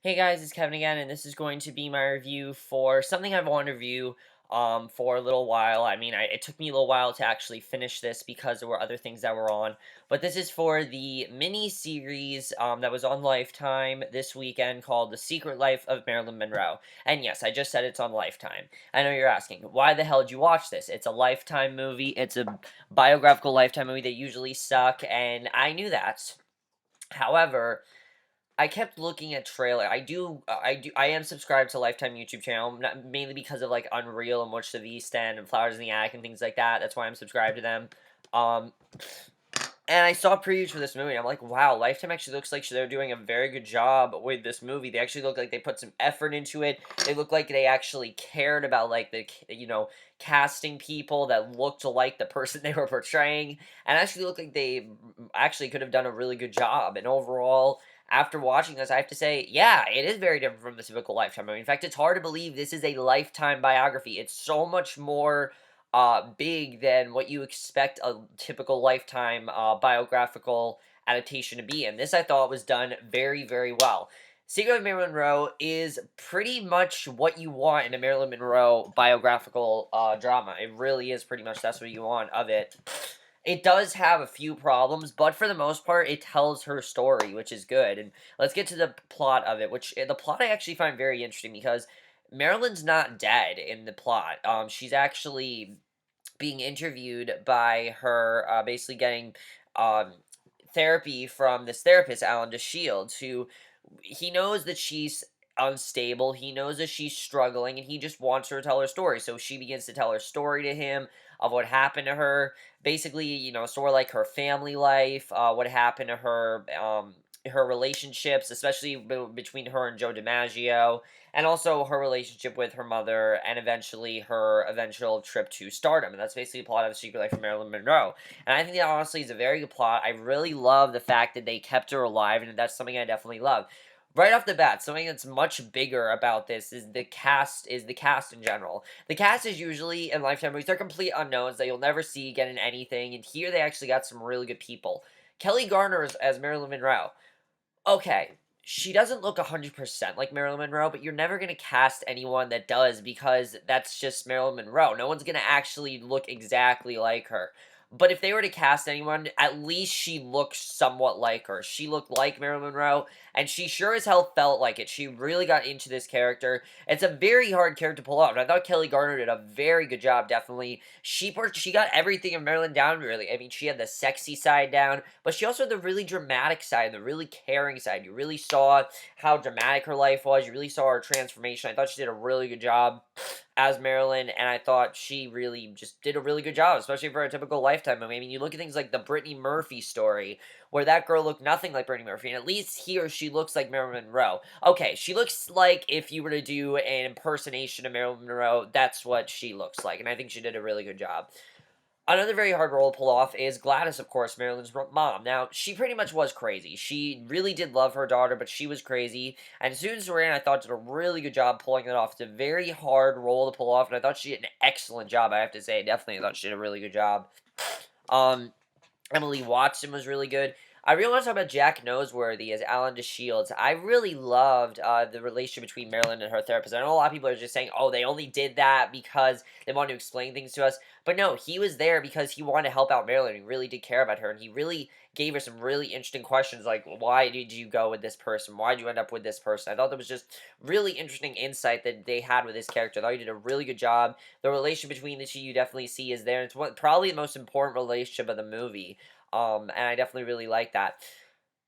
Hey guys, it's Kevin again, and this is going to be my review for something I've wanted to review for a little while. It took me a little while to actually finish this because there were other things that were on. But this is for the mini series that was on Lifetime this weekend called The Secret Life of Marilyn Monroe. And yes, I just said it's on Lifetime. I know you're asking, why the hell did you watch this? It's a Lifetime movie. It's a biographical Lifetime movie that usually suck, and I knew that. However, I kept looking at trailer. I am subscribed to Lifetime YouTube channel, not, mainly because of like Unreal and Watch the V Stand and Flowers in the Attic and things like that. That's why I'm subscribed to them. Um, and I saw previews for this movie, and I'm like, wow, Lifetime actually looks like they're doing a very good job with this movie. They actually look like they put some effort into it. They look like they actually cared about like casting people that looked like the person they were portraying, and actually look like they actually could have done a really good job. And overall, after watching this, I have to say, yeah, it is very different from the typical Lifetime movie. In fact, it's hard to believe this is a Lifetime biography. It's so much more big than what you expect a typical Lifetime biographical adaptation to be. And this I thought was done very, very well. Secret of Marilyn Monroe is pretty much what you want in a Marilyn Monroe biographical drama. It really is pretty much that's what you want of it. It does have a few problems, but for the most part, it tells her story, which is good. And let's get to the plot of it, which the plot I actually find very interesting because Marilyn's not dead in the plot. She's actually being interviewed by her, basically getting um, therapy from this therapist, Alan DeShields, who he knows that she's unstable. He knows that she's struggling, and he just wants her to tell her story. So she begins to tell her story to him of what happened to her. Basically, sort of like her family life, what happened to her, her relationships, especially between her and Joe DiMaggio, and also her relationship with her mother, and eventually her eventual trip to stardom. And that's basically the plot of The Secret Life of Marilyn Monroe. And I think that honestly is a very good plot. I really love the fact that they kept her alive, and that's something I definitely love. Right off the bat, something that's much bigger about this is the cast in general. The cast is usually in Lifetime movies, they're complete unknowns that you'll never see again in anything, and here they actually got some really good people. Kelly Garner as Marilyn Monroe. Okay, she doesn't look 100% like Marilyn Monroe, but you're never gonna cast anyone that does because that's just Marilyn Monroe. No one's gonna actually look exactly like her. But if they were to cast anyone, at least she looks somewhat like her. She looked like Marilyn Monroe, and she sure as hell felt like it. She really got into this character. It's a very hard character to pull off, and I thought Kelly Garner did a very good job, definitely. She got everything of Marilyn down, really. I mean, she had the sexy side down, but she also had the really dramatic side, the really caring side. You really saw how dramatic her life was. You really saw her transformation. I thought she did a really good job as Marilyn, and I thought she really just did a really good job, especially for a typical Lifetime movie. I mean, you look at things like the Brittany Murphy story, where that girl looked nothing like Brittany Murphy, and at least here she looks like Marilyn Monroe. Okay, she looks like if you were to do an impersonation of Marilyn Monroe, that's what she looks like, and I think she did a really good job. Another very hard role to pull off is Gladys, of course, Marilyn's mom. Now, she pretty much was crazy. She really did love her daughter, but she was crazy. And Susan Sarandon, I thought, did a really good job pulling it off. It's a very hard role to pull off, and I thought she did an excellent job, I have to say. Definitely thought she did a really good job. Um, Emily Watson was really good. I really want to talk about Jack Noseworthy as Alan DeShields. I really loved the relationship between Marilyn and her therapist. I know a lot of people are just saying, oh, they only did that because they wanted to explain things to us. But no, he was there because he wanted to help out Marilyn. He really did care about her. And he really gave her some really interesting questions like, why did you go with this person? Why did you end up with this person? I thought that was just really interesting insight that they had with this character. I thought he did a really good job. The relationship between the two you definitely see is there. It's probably the most important relationship of the movie. And I definitely really like that.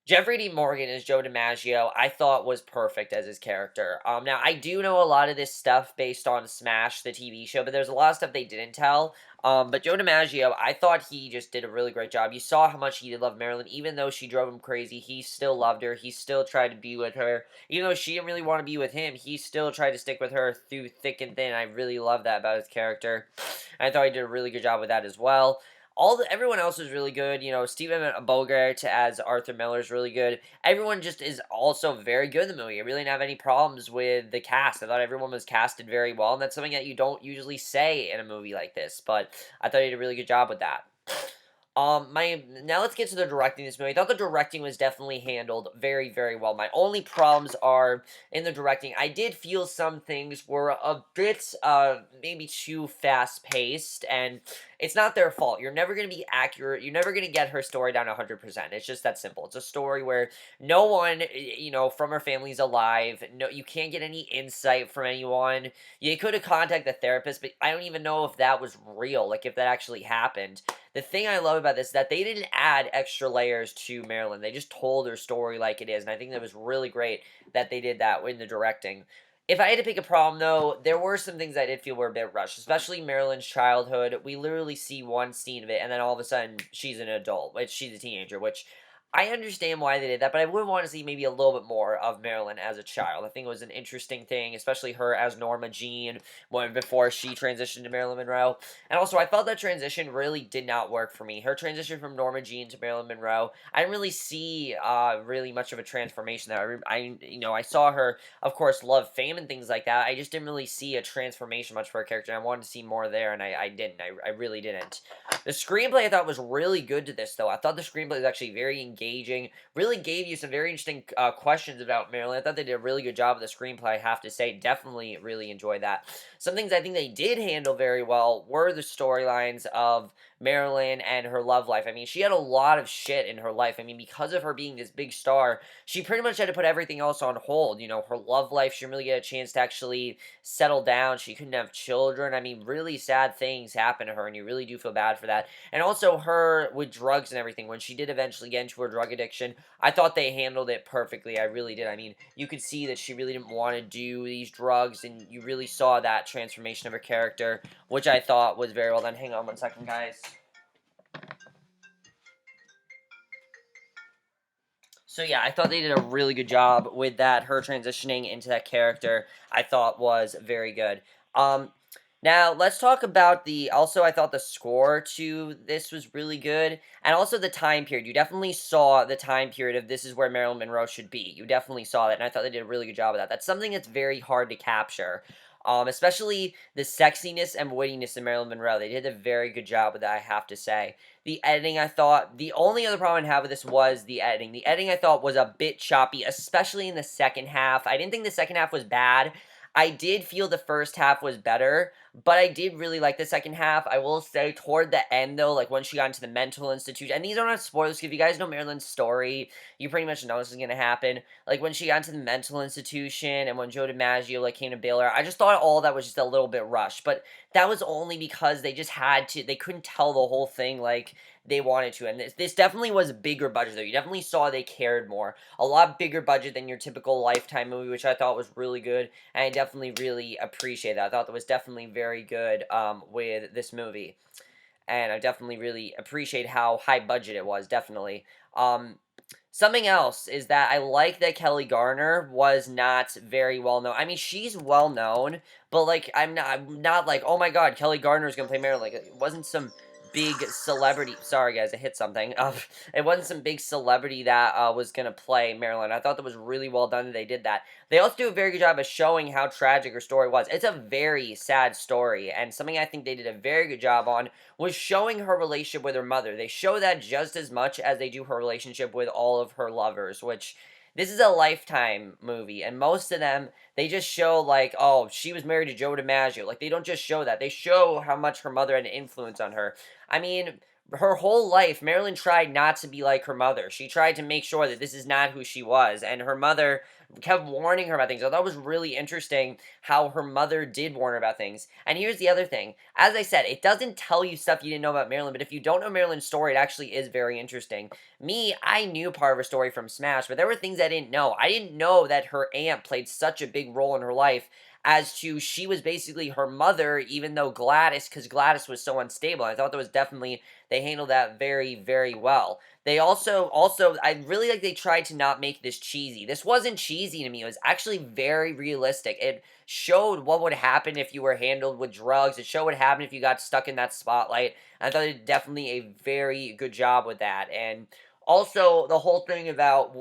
Jeffrey D. Morgan as Joe DiMaggio, I thought was perfect as his character. Now I do know a lot of this stuff based on Smash, the TV show, but there's a lot of stuff they didn't tell. But Joe DiMaggio, I thought he just did a really great job. You saw how much he did love Marilyn, even though she drove him crazy. He still loved her. He still tried to be with her, even though she didn't really want to be with him. He still tried to stick with her through thick and thin. I really love that about his character. I thought he did a really good job with that as well. Everyone else was really good. Stephen Bogart as Arthur Miller is really good. Everyone just is also very good in the movie. I really didn't have any problems with the cast. I thought everyone was casted very well, and that's something that you don't usually say in a movie like this. But I thought he did a really good job with that. My Now let's get to the directing of this movie. I thought the directing was definitely handled very, very well. My only problems are in the directing. I did feel some things were a bit, maybe too fast paced, and it's not their fault. You're never gonna be accurate. You're never gonna get her story down 100%. It's just that simple. It's a story where no one, from her family's alive. No, you can't get any insight from anyone. You could have contacted the therapist, but I don't even know if that was real. Like if that actually happened. The thing I love about this is that they didn't add extra layers to Marilyn. They just told her story like it is, and I think that was really great that they did that in the directing. If I had to pick a problem, though, there were some things I did feel were a bit rushed, especially Marilyn's childhood. We literally see one scene of it, and then all of a sudden, she's an adult, which she's a teenager, which I understand why they did that, but I would want to see maybe a little bit more of Marilyn as a child. I think it was an interesting thing, especially her as Norma Jean before she transitioned to Marilyn Monroe. And also, I felt that transition really did not work for me. Her transition from Norma Jean to Marilyn Monroe, I didn't really see really much of a transformation there. I saw her, of course, love fame and things like that. I just didn't really see a transformation much for her character. And I wanted to see more there, and I didn't. I really didn't. The screenplay I thought was really good to this, though. I thought the screenplay was actually very engaging. Really gave you some very interesting questions about Marilyn. I thought they did a really good job of the screenplay. I have to say, definitely really enjoyed that. Some things I think they did handle very well were the storylines of Marilyn and her love life. I mean, she had a lot of shit in her life. I mean, because of her being this big star, she pretty much had to put everything else on hold. Her love life, she didn't really get a chance to actually settle down. She couldn't have children. I mean, really sad things happen to her, and you really do feel bad for that. And also her with drugs and everything, when she did eventually get into her drug addiction, I thought they handled it perfectly. I really did. I mean, you could see that she really didn't want to do these drugs, and you really saw that transformation of her character, which I thought was very well done. Hang on one second, guys. So yeah, I thought they did a really good job with that. Her transitioning into that character, I thought was very good. Um, Now let's talk about the. Also, I thought the score to this was really good, and also the time period. You definitely saw the time period of this is where Marilyn Monroe should be. You definitely saw that, and I thought they did a really good job of that. That's something that's very hard to capture. Especially the sexiness and wittiness of Marilyn Monroe. They did a very good job with that, I have to say. The editing, I thought, the only other problem I have with this was the editing. The editing, I thought, was a bit choppy, especially in the second half. I didn't think the second half was bad. I did feel the first half was better, but I did really like the second half. I will say, toward the end, though, like, when she got into the mental institution, and these are not spoilers, if you guys know Marilyn's story, you pretty much know this is gonna happen. Like, when she got into the mental institution, and when Joe DiMaggio, like, came to bail her, I just thought all that was just a little bit rushed, but that was only because they just had to, they couldn't tell the whole thing, like, they wanted to. And this definitely was a bigger budget, though. You definitely saw they cared more. A lot bigger budget than your typical Lifetime movie, which I thought was really good. And I definitely really appreciate that. I thought that was definitely very good with this movie. And I definitely really appreciate how high budget it was, definitely. Something else is that I like that Kelly Garner was not very well known. I mean, she's well known, but like I'm not like, oh my god, Kelly Garner is gonna play Marilyn. Like it wasn't some big celebrity. Sorry guys, I hit something. It wasn't some big celebrity that was gonna play Marilyn. I thought that was really well done that they did that. They also do a very good job of showing how tragic her story was. It's a very sad story, and something I think they did a very good job on was showing her relationship with her mother. They show that just as much as they do her relationship with all of her lovers, which this is a Lifetime movie, and most of them, they just show, like, oh, she was married to Joe DiMaggio. Like, they don't just show that. They show how much her mother had an influence on her. I mean, her whole life, Marilyn tried not to be like her mother. She tried to make sure that this is not who she was, and her mother kept warning her about things. I thought it was really interesting how her mother did warn her about things. And here's the other thing. As I said, it doesn't tell you stuff you didn't know about Marilyn, but if you don't know Marilyn's story, it actually is very interesting. Me, I knew part of her story from Smash, but there were things I didn't know. I didn't know that her aunt played such a big role in her life as to she was basically her mother, even though because Gladys was so unstable. I thought that was definitely, they handled that very, very well. They also, I really like they tried to not make this cheesy. This wasn't cheesy to me. It was actually very realistic. It showed what would happen if you were handled with drugs. It showed what happened if you got stuck in that spotlight. I thought it did definitely a very good job with that. And also the whole thing about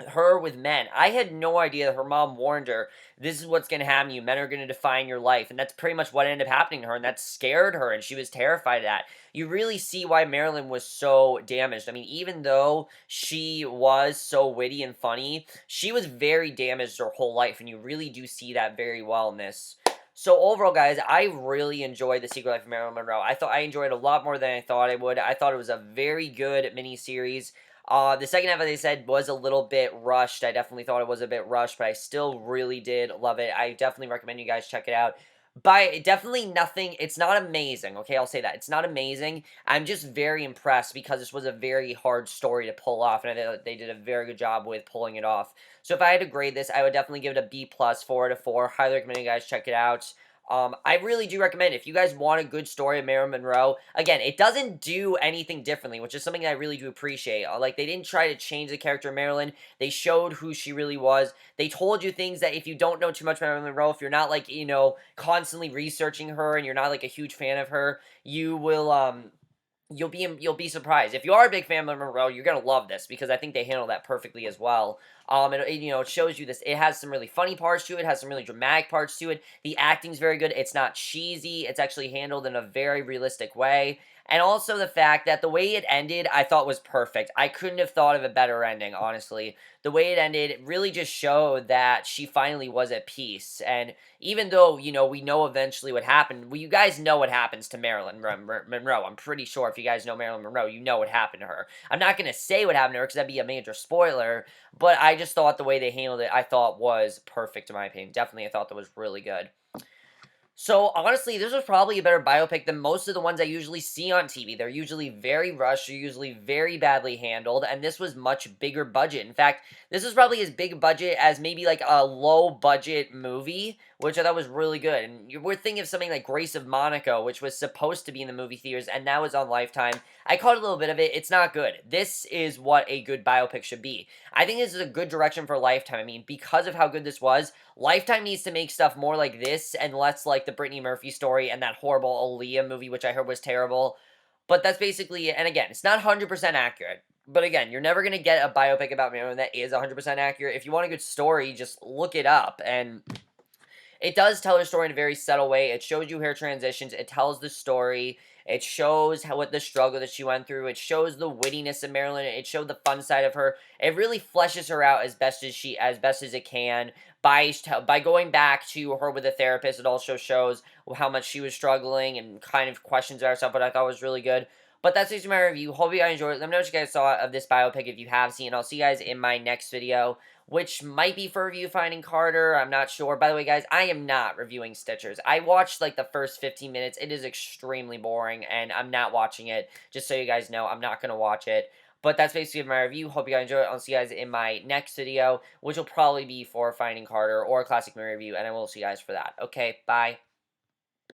her with men. I had no idea that her mom warned her, this is what's going to happen to you. Men are going to define your life. And that's pretty much what ended up happening to her. And that scared her. And she was terrified of that. You really see why Marilyn was so damaged. I mean, even though she was so witty and funny, she was very damaged her whole life. And you really do see that very well in this. So overall, guys, I really enjoyed The Secret Life of Marilyn Monroe. I thought I enjoyed it a lot more than I thought I would. I thought it was a very good miniseries. The second half, as I said, was a little bit rushed. I definitely thought it was a bit rushed, but I still really did love it. I definitely recommend you guys check it out. By definitely nothing, it's not amazing, okay? I'll say that. It's not amazing. I'm just very impressed because this was a very hard story to pull off, and I thought they did a very good job with pulling it off. So if I had to grade this, I would definitely give it a B+, 4 out of 4. Highly recommend you guys check it out. I really do recommend it. If you guys want a good story of Marilyn Monroe, again, it doesn't do anything differently, which is something that I really do appreciate. Like, they didn't try to change the character of Marilyn. They showed who she really was. They told you things that if you don't know too much about Marilyn Monroe, if you're not, like, constantly researching her and you're not, like, a huge fan of her, you will, you'll be surprised. If you are a big fan of Monroe, you're gonna love this because I think they handle that perfectly as well. It shows you this. It has some really funny parts to it. It has some really dramatic parts to it. The acting's very good. It's not cheesy. It's actually handled in a very realistic way. And also the fact that the way it ended, I thought was perfect. I couldn't have thought of a better ending, honestly. The way it ended, it really just showed that she finally was at peace. And even though, we know eventually what happened, well, you guys know what happens to Marilyn Monroe. I'm pretty sure if you guys know Marilyn Monroe, you know what happened to her. I'm not going to say what happened to her because that'd be a major spoiler, but I just thought the way they handled it, I thought was perfect in my opinion. Definitely, I thought that was really good. So, honestly, this was probably a better biopic than most of the ones I usually see on TV. They're usually very rushed, they're usually very badly handled, and this was much bigger budget. In fact, this was probably as big budget as maybe like a low budget movie, which I thought was really good. And we're thinking of something like Grace of Monaco, which was supposed to be in the movie theaters and now is on Lifetime. I caught a little bit of it. It's not good. This is what a good biopic should be. I think this is a good direction for Lifetime. I mean, because of how good this was, Lifetime needs to make stuff more like this and less like the Brittany Murphy story and that horrible Aaliyah movie, which I heard was terrible. But that's basically it. And again, it's not 100% accurate. But again, you're never going to get a biopic about Marilyn that is 100% accurate. If you want a good story, just look it up. And it does tell her story in a very subtle way. It shows you her transitions. It tells the story. It shows what the struggle that she went through. It shows the wittiness of Marilyn. It showed the fun side of her. It really fleshes her out as best as it can by going back to her with a therapist. It also shows how much she was struggling and kind of questions about herself. But I thought was really good. But that's basically my review. Hope you guys enjoyed it. Let me know what you guys saw of this biopic if you have seen. I'll see you guys in my next video, which might be for review Finding Carter. I'm not sure. By the way, guys, I am not reviewing Stitchers. I watched like the first 15 minutes. It is extremely boring, and I'm not watching it. Just so you guys know, I'm not going to watch it. But that's basically my review. Hope you guys enjoy it. I'll see you guys in my next video, which will probably be for Finding Carter or a Classic Movie review, and I will see you guys for that. Okay, bye.